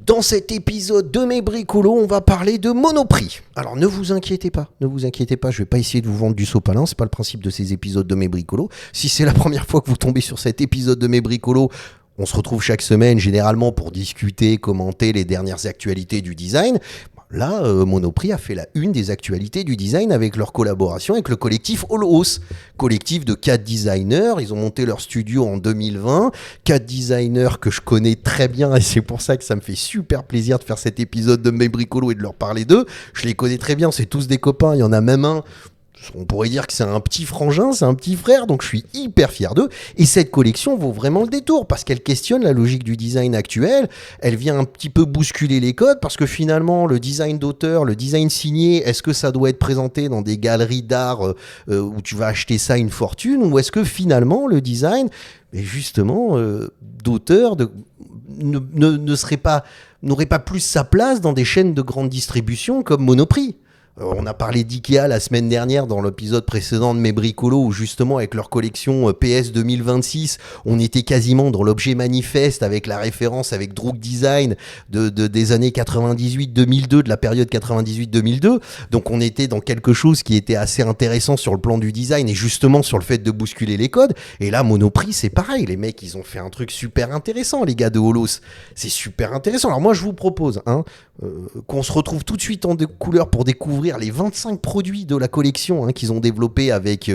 Dans cet épisode de mes bricolos, on va parler de Monoprix. Alors ne vous inquiétez pas, je vais pas essayer de vous vendre du sopalin, c'est pas le principe de ces épisodes de mes bricolos. Si c'est la première fois que vous tombez sur cet épisode de mes bricolos, on se retrouve chaque semaine généralement pour discuter, commenter les dernières actualités du design. Là, Monoprix a fait la une des actualités du design avec leur collaboration avec le collectif All House. Collectif de 4 designers, ils ont monté leur studio en 2020. 4 designers que je connais très bien et c'est pour ça que ça me fait super plaisir de faire cet épisode de mes bricolos et de leur parler d'eux. Je les connais très bien, c'est tous des copains, il y en a même un. On pourrait dire que c'est un petit frangin, c'est un petit frère, donc je suis hyper fier d'eux. Et cette collection vaut vraiment le détour parce qu'elle questionne la logique du design actuel. Elle vient un petit peu bousculer les codes parce que finalement, le design d'auteur, le design signé, est-ce que ça doit être présenté dans des galeries d'art où tu vas acheter ça une fortune, ou est-ce que finalement le design, justement, d'auteur n'aurait pas plus sa place dans des chaînes de grande distribution comme Monoprix? On a parlé d'IKEA la semaine dernière dans l'épisode précédent de mes bricolos où justement avec leur collection PS 2026, on était quasiment dans l'objet manifeste avec la référence avec Druk Design des années 98-2002, de la période 98-2002. Donc on était dans quelque chose qui était assez intéressant sur le plan du design et justement sur le fait de bousculer les codes. Et là, Monoprix, c'est pareil. Les mecs, ils ont fait un truc super intéressant, les gars de Holos. C'est super intéressant. Alors moi, je vous propose qu'on se retrouve tout de suite en couleur pour découvrir les 25 produits de la collection qu'ils ont développés avec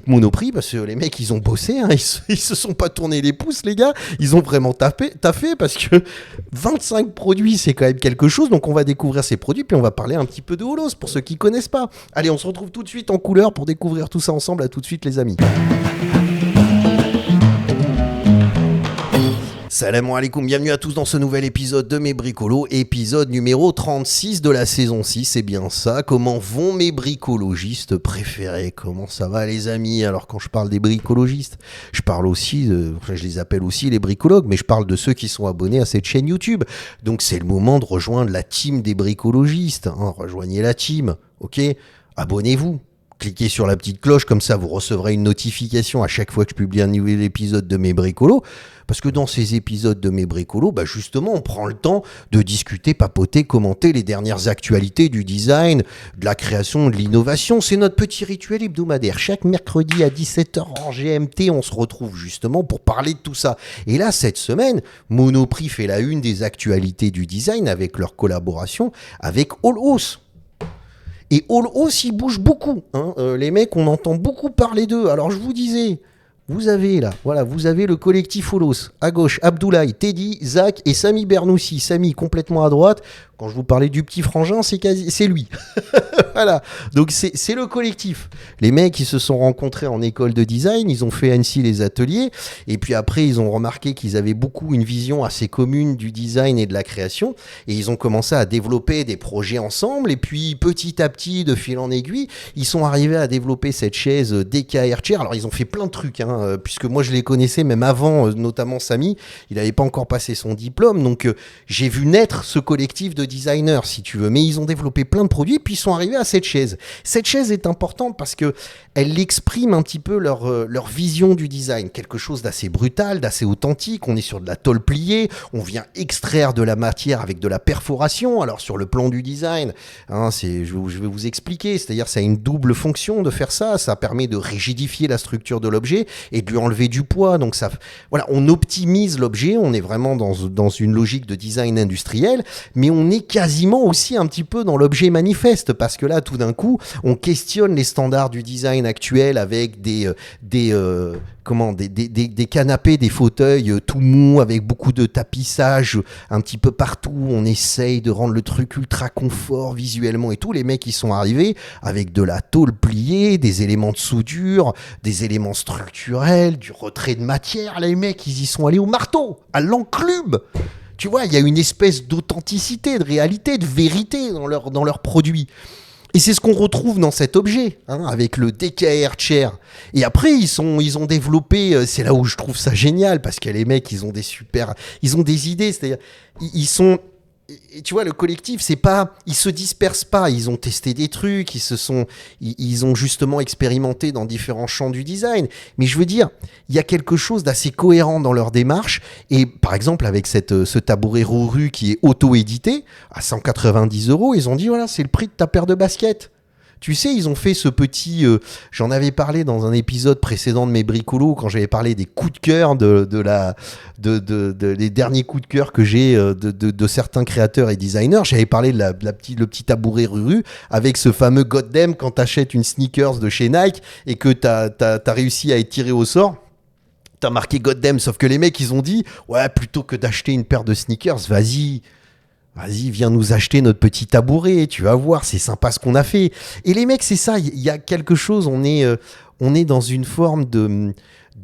Monoprix, parce que les mecs ils ont bossé, ils se sont pas tournés les pouces les gars, ils ont vraiment taffé parce que 25 produits c'est quand même quelque chose. Donc on va découvrir ces produits puis on va parler un petit peu de Holos pour ceux qui connaissent pas. Allez, on se retrouve tout de suite en couleur pour découvrir tout ça ensemble. À tout de suite les amis. Salam alaikum, bienvenue à tous dans ce nouvel épisode de mes bricolos, épisode numéro 36 de la saison 6, c'est bien ça. Comment vont mes bricologistes préférés? Comment ça va les amis? Alors quand je parle des bricologistes, je parle aussi, je les appelle aussi les bricologues, mais je parle de ceux qui sont abonnés à cette chaîne YouTube. Donc c'est le moment de rejoindre la team des bricologistes, rejoignez la team, ok? Abonnez-vous. Cliquez sur la petite cloche, comme ça vous recevrez une notification à chaque fois que je publie un nouvel épisode de mes bricolos. Parce que dans ces épisodes de mes bricolos, justement, on prend le temps de discuter, papoter, commenter les dernières actualités du design, de la création, de l'innovation. C'est notre petit rituel hebdomadaire. Chaque mercredi à 17h en GMT, on se retrouve justement pour parler de tout ça. Et là, cette semaine, Monoprix fait la une des actualités du design avec leur collaboration avec All House. Et All House, ils bougent beaucoup. Les mecs, on entend beaucoup parler d'eux. Alors, je vous disais, vous avez le collectif All House. À gauche, Abdoulaye, Teddy, Zach et Samy Bernoussi. Samy, complètement à droite. Quand je vous parlais du petit frangin, c'est lui. Voilà. Donc, c'est le collectif. Les mecs, ils se sont rencontrés en école de design. Ils ont fait à Annecy les ateliers. Et puis après, ils ont remarqué qu'ils avaient beaucoup une vision assez commune du design et de la création. Et ils ont commencé à développer des projets ensemble. Et puis, petit à petit, de fil en aiguille, ils sont arrivés à développer cette chaise DKR Chair. Alors, ils ont fait plein de trucs, puisque moi, je les connaissais même avant, notamment Samy. Il n'avait pas encore passé son diplôme. Donc, j'ai vu naître ce collectif de designers, si tu veux. Mais ils ont développé plein de produits, puis ils sont arrivés à cette chaise. Cette chaise est importante parce que elle exprime un petit peu leur vision du design. Quelque chose d'assez brutal, d'assez authentique. On est sur de la tôle pliée. On vient extraire de la matière avec de la perforation. Alors, sur le plan du design, je vais vous expliquer. C'est-à-dire, ça a une double fonction de faire ça. Ça permet de rigidifier la structure de l'objet et de lui enlever du poids. Donc, on optimise l'objet. On est vraiment dans une logique de design industriel, mais on est quasiment aussi un petit peu dans l'objet manifeste, parce que là, tout d'un coup, on questionne les standards du design actuel avec des canapés, des fauteuils tout mous, avec beaucoup de tapissage un petit peu partout. On essaye de rendre le truc ultra confort visuellement et tout. Les mecs, ils sont arrivés avec de la tôle pliée, des éléments de soudure, des éléments structurels, du retrait de matière. Les mecs, ils y sont allés au marteau, à l'enclume. Tu vois, il y a une espèce d'authenticité, de réalité, de vérité dans leurs produits. Et c'est ce qu'on retrouve dans cet objet, avec le DKR Chair. Et après, ils ont développé, c'est là où je trouve ça génial, parce que les mecs, ils ont des idées, c'est-à-dire, ils sont et tu vois, le collectif, c'est pas, ils se dispersent pas, ils ont testé des trucs, ils ont justement expérimenté dans différents champs du design. Mais je veux dire, il y a quelque chose d'assez cohérent dans leur démarche. Et par exemple, avec ce tabouret Ruru qui est auto-édité à 190 euros, ils ont dit voilà, c'est le prix de ta paire de baskets. Tu sais, ils ont fait ce petit... j'en avais parlé dans un épisode précédent de mes bricolos, quand j'avais parlé des coups de cœur, des derniers coups de cœur que j'ai de certains créateurs et designers. J'avais parlé de le petit tabouret Ruru, avec ce fameux goddamn quand t'achètes une sneakers de chez Nike et que t'as réussi à être tiré au sort. T'as marqué goddamn, sauf que les mecs, ils ont dit, ouais, plutôt que d'acheter une paire de sneakers, Vas-y, viens nous acheter notre petit tabouret, tu vas voir, c'est sympa ce qu'on a fait. Et les mecs, c'est ça, il y a quelque chose, on est dans une forme de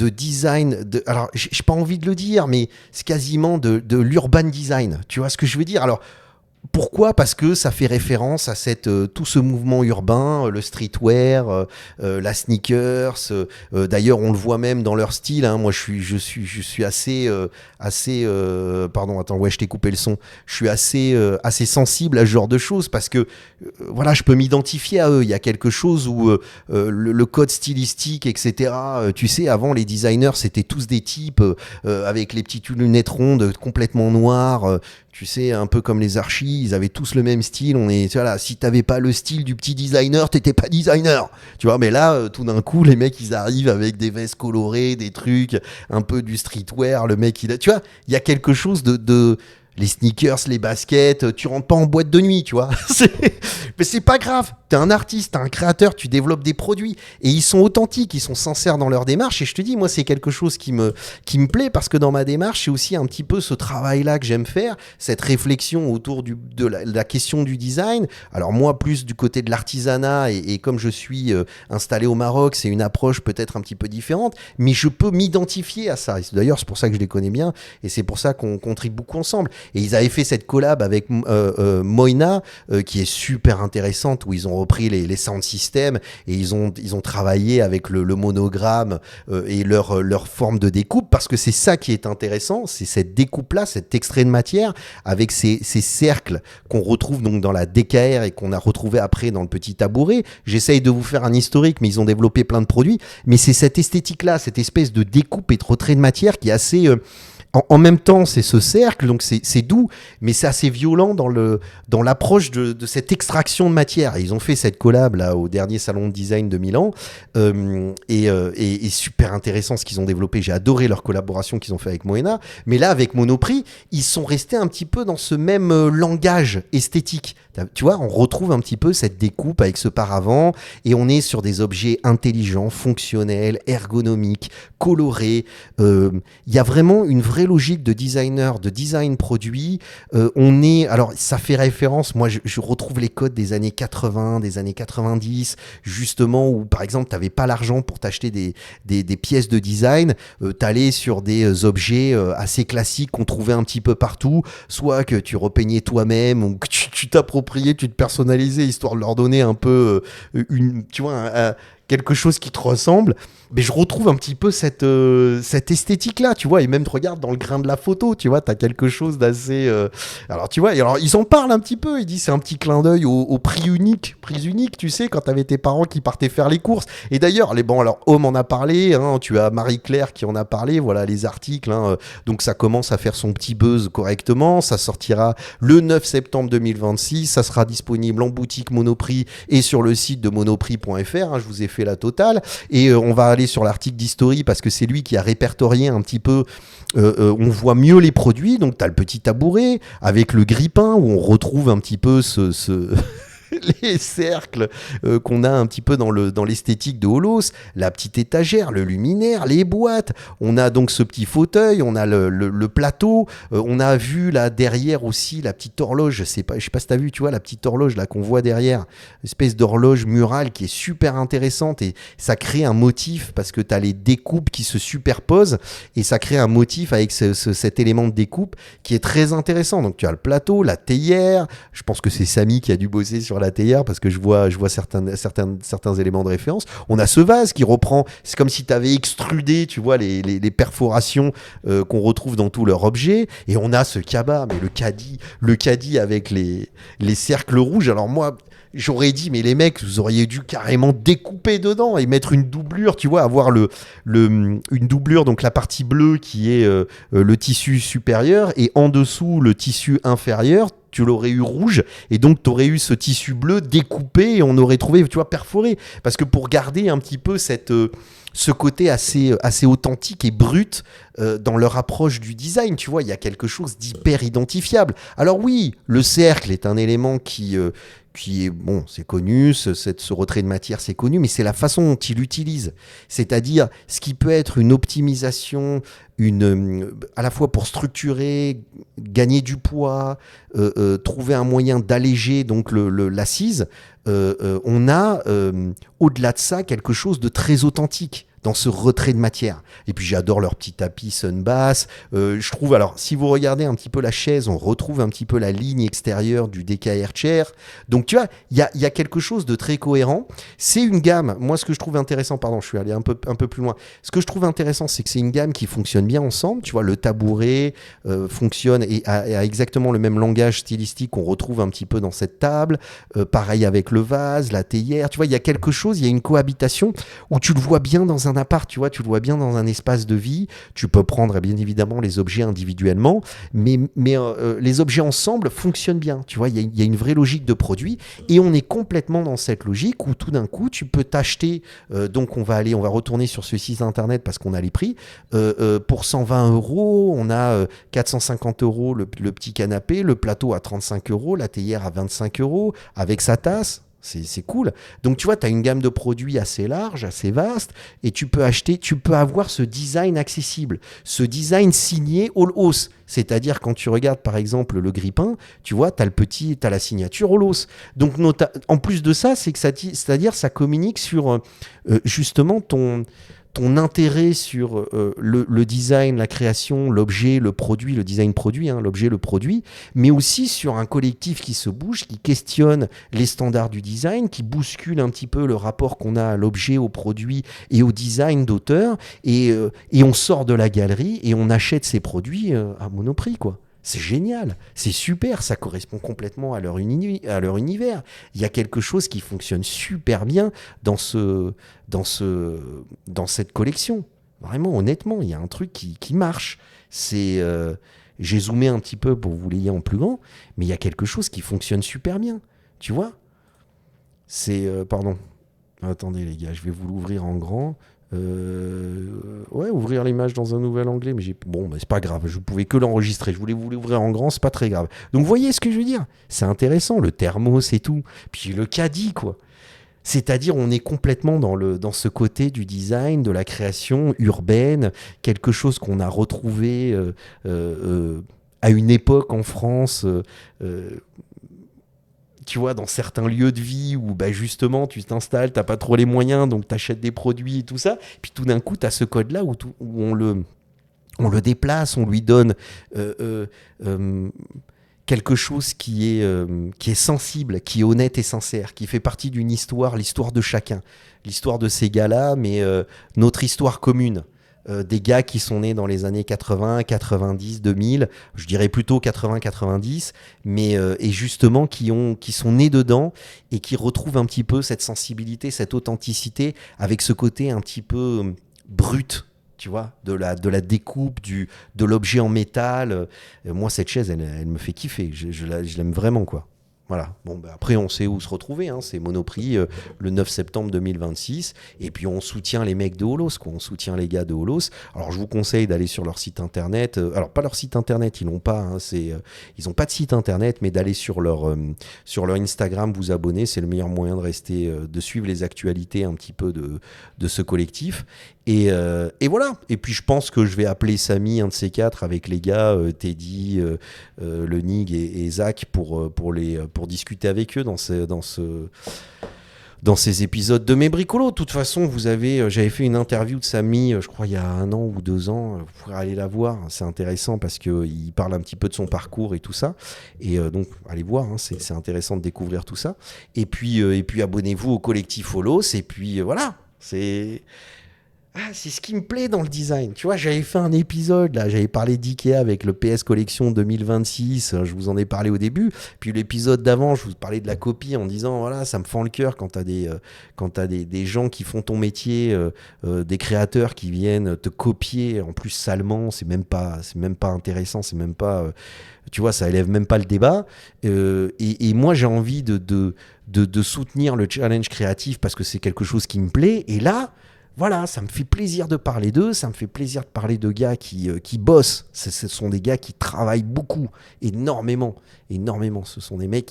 design, alors j'ai pas envie de le dire, mais c'est quasiment de l'urban design, tu vois ce que je veux dire? Alors, pourquoi ? Parce que ça fait référence à tout ce mouvement urbain, le streetwear, la sneakers. D'ailleurs, on le voit même dans leur style. Hein. Moi, je suis assez, pardon, attends, ouais, je t'ai coupé le son. Je suis assez sensible à ce genre de choses parce que, voilà, je peux m'identifier à eux. Il y a quelque chose où le code stylistique, etc. Tu sais, avant, les designers, c'était tous des types avec les petites lunettes rondes, complètement noires. Tu sais, un peu comme les archis, ils avaient tous le même style. Voilà, si t'avais pas le style du petit designer, t'étais pas designer. Tu vois, mais là, tout d'un coup, les mecs, ils arrivent avec des vestes colorées, des trucs, un peu du streetwear. Le mec, tu vois, il y a quelque chose de les sneakers, les baskets, tu rentres pas en boîte de nuit, tu vois. Mais c'est pas grave. T'es un artiste, t'es un créateur, tu développes des produits et ils sont authentiques, ils sont sincères dans leur démarche. Et je te dis, moi, c'est quelque chose qui me plaît parce que dans ma démarche, c'est aussi un petit peu ce travail-là que j'aime faire, cette réflexion autour de la question du design. Alors moi, plus du côté de l'artisanat et comme je suis installé au Maroc, c'est une approche peut-être un petit peu différente, mais je peux m'identifier à ça. Et d'ailleurs, c'est pour ça que je les connais bien et c'est pour ça qu'on contribue beaucoup ensemble. Et ils avaient fait cette collab avec Moina qui est super intéressante où ils ont repris les sound systems et ils ont travaillé avec le monogramme et leur forme de découpe parce que c'est ça qui est intéressant, c'est cette découpe-là, cet extrait de matière avec ces cercles qu'on retrouve donc dans la DKR et qu'on a retrouvé après dans le petit tabouret. J'essaye de vous faire un historique, mais ils ont développé plein de produits. Mais c'est cette esthétique-là, cette espèce de découpe et de retrait de matière qui est assez... En même temps, c'est ce cercle, donc c'est doux, mais c'est assez violent dans l'approche de cette extraction de matière. Et ils ont fait cette collab là au dernier salon de design de Milan, et super intéressant ce qu'ils ont développé. J'ai adoré leur collaboration qu'ils ont fait avec Moena, mais là avec Monoprix, ils sont restés un petit peu dans ce même langage esthétique. Tu vois, on retrouve un petit peu cette découpe avec ce paravent, et on est sur des objets intelligents, fonctionnels, ergonomiques, colorés. Il y a vraiment une vraie logique de designer, de design produit. Alors ça fait référence, moi je retrouve les codes des années 80, des années 90, justement où par exemple tu n'avais pas l'argent pour t'acheter des pièces de design, t'allais sur des objets assez classiques qu'on trouvait un petit peu partout, soit que tu repeignais toi-même ou que tu t'appropriais, tu te personnalisais histoire de leur donner un peu tu vois, quelque chose qui te ressemble. Mais je retrouve un petit peu cette esthétique-là, tu vois, et même, regarde, dans le grain de la photo, tu vois, t'as quelque chose d'assez... Alors, tu vois, alors, ils en parlent un petit peu, ils disent c'est un petit clin d'œil au prix unique, tu sais, quand t'avais tes parents qui partaient faire les courses. Et d'ailleurs, alors, Homme en a parlé, hein, tu as Marie-Claire qui en a parlé, voilà, les articles, hein, donc ça commence à faire son petit buzz correctement, ça sortira le 9 septembre 2026, ça sera disponible en boutique Monoprix et sur le site de monoprix.fr, hein, je vous ai fait la totale, et on va aller sur l'article d'History parce que c'est lui qui a répertorié un petit peu, on voit mieux les produits, donc tu as le petit tabouret avec le grille-pain où on retrouve un petit peu les cercles qu'on a un petit peu dans l'esthétique de Holos, la petite étagère, le luminaire, les boîtes, on a donc ce petit fauteuil, on a le plateau, on a vu là derrière aussi la petite horloge, je sais pas si t'as vu, tu vois, la petite horloge là qu'on voit derrière, espèce d'horloge murale qui est super intéressante et ça crée un motif parce que t'as les découpes qui se superposent et ça crée un motif avec cet élément de découpe qui est très intéressant. Donc tu as le plateau, la théière, je pense que c'est Samy qui a dû bosser sur la théière parce que je vois certains éléments de référence. On a ce vase qui reprend, c'est comme si tu avais extrudé, tu vois, les perforations qu'on retrouve dans tous leurs objets. Et on a ce cabas, mais le caddie avec les cercles rouges. Alors moi, j'aurais dit, mais les mecs, vous auriez dû carrément découper dedans et mettre une doublure, tu vois, avoir une doublure, donc la partie bleue qui est le tissu supérieur et en dessous le tissu inférieur. Tu l'aurais eu rouge et donc tu aurais eu ce tissu bleu découpé et on aurait trouvé, tu vois, perforé. Parce que pour garder un petit peu ce côté assez authentique et brut dans leur approche du design, tu vois, il y a quelque chose d'hyper identifiable. Alors oui, le cercle est un élément qui est, bon, c'est connu, ce retrait de matière, c'est connu, mais c'est la façon dont il l'utilise. C'est-à-dire, ce qui peut être une optimisation, à la fois pour structurer, gagner du poids, trouver un moyen d'alléger donc l'assise, on a, au-delà de ça, quelque chose de très authentique dans ce retrait de matière. Et puis j'adore leur petit tapis Sunbass. Je trouve, alors si vous regardez un petit peu la chaise, on retrouve un petit peu la ligne extérieure du DKR Chair. Donc tu vois, il y a quelque chose de très cohérent. C'est une gamme, moi ce que je trouve intéressant, pardon, je suis allé un peu plus loin. Ce que je trouve intéressant, c'est que c'est une gamme qui fonctionne bien ensemble. Tu vois, le tabouret fonctionne et a exactement le même langage stylistique qu'on retrouve un petit peu dans cette table. Pareil avec le vase, la théière. Tu vois, il y a quelque chose, il y a une cohabitation où tu le vois bien dans un appart, tu vois, tu le vois bien dans un espace de vie. Tu peux prendre bien évidemment les objets individuellement, mais les objets ensemble fonctionnent bien. Tu vois, il y a une vraie logique de produit et on est complètement dans cette logique où tout d'un coup tu peux t'acheter. Donc on va retourner sur ce site internet parce qu'on a les prix. Pour 120 €, on a 450 € le petit canapé, le plateau à 35 €, la théière à 25 € avec sa tasse. C'est cool. Donc tu vois, tu as une gamme de produits assez large, assez vaste, et tu peux avoir ce design accessible, ce design signé all hausse. C'est-à-dire quand tu regardes par exemple le grille-pain, tu vois, tu as la signature all hausse. Donc en plus de ça, c'est-à-dire ça communique sur justement ton intérêt sur le design, la création, l'objet, le produit, le design produit, hein, l'objet, le produit, mais aussi sur un collectif qui se bouge, qui questionne les standards du design, qui bouscule un petit peu le rapport qu'on a à l'objet, au produit et au design d'auteur, et on sort de la galerie et on achète ces produits à Monoprix, quoi. C'est génial, c'est super, ça correspond complètement à leur univers. Il y a quelque chose qui fonctionne super bien dans cette collection. Vraiment, honnêtement, il y a un truc qui marche. J'ai zoomé un petit peu pour vous l'ayez en plus grand, mais il y a quelque chose qui fonctionne super bien. Tu vois ? Pardon. Attendez les gars, je vais vous l'ouvrir en grand. Ouvrir l'image dans un nouvel onglet, mais c'est pas grave, je pouvais que l'enregistrer, je voulais vous l'ouvrir en grand, c'est pas très grave. Donc vous voyez ce que je veux dire, c'est intéressant, le thermos et tout, puis le caddie quoi. C'est-à-dire on est complètement dans ce côté du design, de la création urbaine, quelque chose qu'on a retrouvé à une époque en France. Tu vois, dans certains lieux de vie où justement tu t'installes, t'as pas trop les moyens, donc t'achètes des produits et tout ça, puis tout d'un coup t'as ce code-là où on le déplace, on lui donne quelque chose qui est sensible, qui est honnête et sincère, qui fait partie d'une histoire, l'histoire de chacun, l'histoire de ces gars-là, mais notre histoire commune. Des gars qui sont nés dans les années 80, 90, 2000, je dirais plutôt 80, 90, mais et justement qui sont nés dedans et qui retrouvent un petit peu cette sensibilité, cette authenticité avec ce côté un petit peu brut, tu vois, de la découpe, de l'objet en métal. Moi, cette chaise, elle me fait kiffer, je l'aime vraiment, quoi. Voilà. Bon, après, on sait où se retrouver. Hein. C'est Monoprix le 9 septembre 2026. Et puis, on soutient les mecs de Holos, quoi. On soutient les gars de Holos. Alors, je vous conseille d'aller sur leur site internet. Alors, pas leur site internet, ils n'ont pas. Hein, ils n'ont pas de site internet, mais d'aller sur leur Instagram, vous abonner. C'est le meilleur moyen de suivre les actualités un petit peu de ce collectif. Et voilà. Et puis, je pense que je vais appeler Samy, un de ces quatre, avec les gars, Teddy, le Nig et Zach pour discuter avec eux dans dans ces épisodes de mes bricolos. De toute façon, j'avais fait une interview de Samy, je crois il y a 1 an ou 2 ans. Vous pourrez aller la voir. C'est intéressant parce qu'il parle un petit peu de son parcours et tout ça. Et donc, allez voir. C'est intéressant de découvrir tout ça. Et puis abonnez-vous au collectif Holos. Et puis voilà. C'est ce qui me plaît dans le design. Tu vois, j'avais fait un épisode, là, j'avais parlé d'IKEA avec le PS Collection 2026, je vous en ai parlé au début. Puis l'épisode d'avant, je vous parlais de la copie en disant, voilà, ça me fend le cœur quand t'as des gens qui font ton métier, des créateurs qui viennent te copier, en plus salement, c'est même pas intéressant, c'est même pas... tu vois, ça élève même pas le débat. Et moi, j'ai envie de soutenir le challenge créatif parce que c'est quelque chose qui me plaît. Et là... Voilà, ça me fait plaisir de parler d'eux, ça me fait plaisir de parler de gars qui bossent. Ce sont des gars qui travaillent beaucoup, énormément. Ce sont des mecs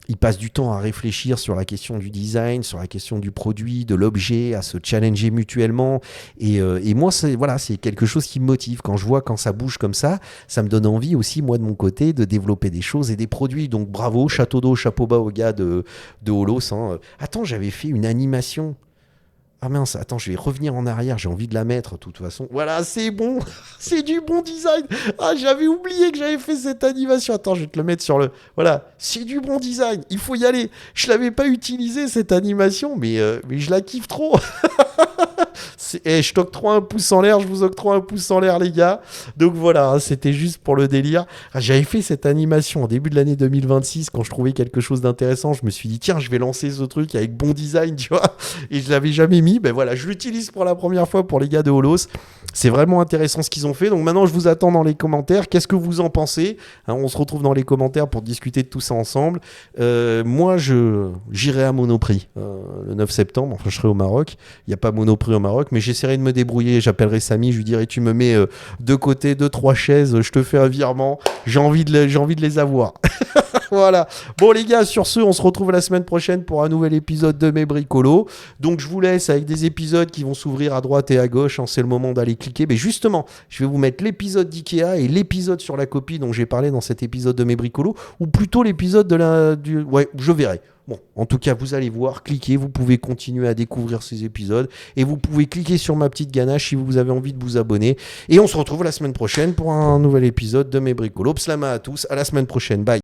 ils passent du temps à réfléchir sur la question du design, sur la question du produit, de l'objet, à se challenger mutuellement. Et moi, c'est quelque chose qui me motive. Quand je vois quand ça bouge comme ça me donne envie aussi, moi, de mon côté, de développer des choses et des produits. Donc bravo, chapeau d'eau, chapeau bas aux gars de Holos. Attends, j'avais fait une animation. Ah mince, attends, je vais revenir en arrière, j'ai envie de la mettre de toute façon. Voilà, c'est bon, c'est du bon design. Ah, j'avais oublié que j'avais fait cette animation. Attends, je vais te le mettre sur le... Voilà, c'est du bon design, il faut y aller. Je l'avais pas utilisé cette animation, mais je la kiffe trop. Je t'octroie un pouce en l'air, je vous octroie un pouce en l'air, les gars. Donc voilà, c'était juste pour le délire. J'avais fait cette animation en début de l'année 2026 quand je trouvais quelque chose d'intéressant. Je me suis dit, tiens, je vais lancer ce truc avec bon design, tu vois. Et je l'avais jamais mis. Ben voilà, je l'utilise pour la première fois pour les gars de Holos. C'est vraiment intéressant ce qu'ils ont fait. Donc maintenant, je vous attends dans les commentaires. Qu'est-ce que vous en pensez ? On se retrouve dans les commentaires pour discuter de tout ça ensemble. Moi, j'irai à Monoprix le 9 septembre. Enfin, je serai au Maroc. Il n'y a pas Monoprix au Maroc, mais j'essaierai de me débrouiller. J'appellerai Samy, je lui dirai, tu me mets de côté 2-3 chaises, je te fais un virement. J'ai envie de les avoir. Voilà. Bon les gars, sur ce, on se retrouve la semaine prochaine pour un nouvel épisode de mes bricolos. Donc je vous laisse avec des épisodes qui vont s'ouvrir à droite et à gauche. C'est le moment d'aller cliquer. Mais justement, je vais vous mettre l'épisode d'IKEA et l'épisode sur la copie dont j'ai parlé dans cet épisode de mes bricolos, ou plutôt l'épisode ouais, je verrai. Bon, en tout cas, vous allez voir, cliquez, vous pouvez continuer à découvrir ces épisodes et vous pouvez cliquer sur ma petite ganache si vous avez envie de vous abonner. Et on se retrouve la semaine prochaine pour un nouvel épisode de mes bricolos. Pslama à tous, à la semaine prochaine, bye.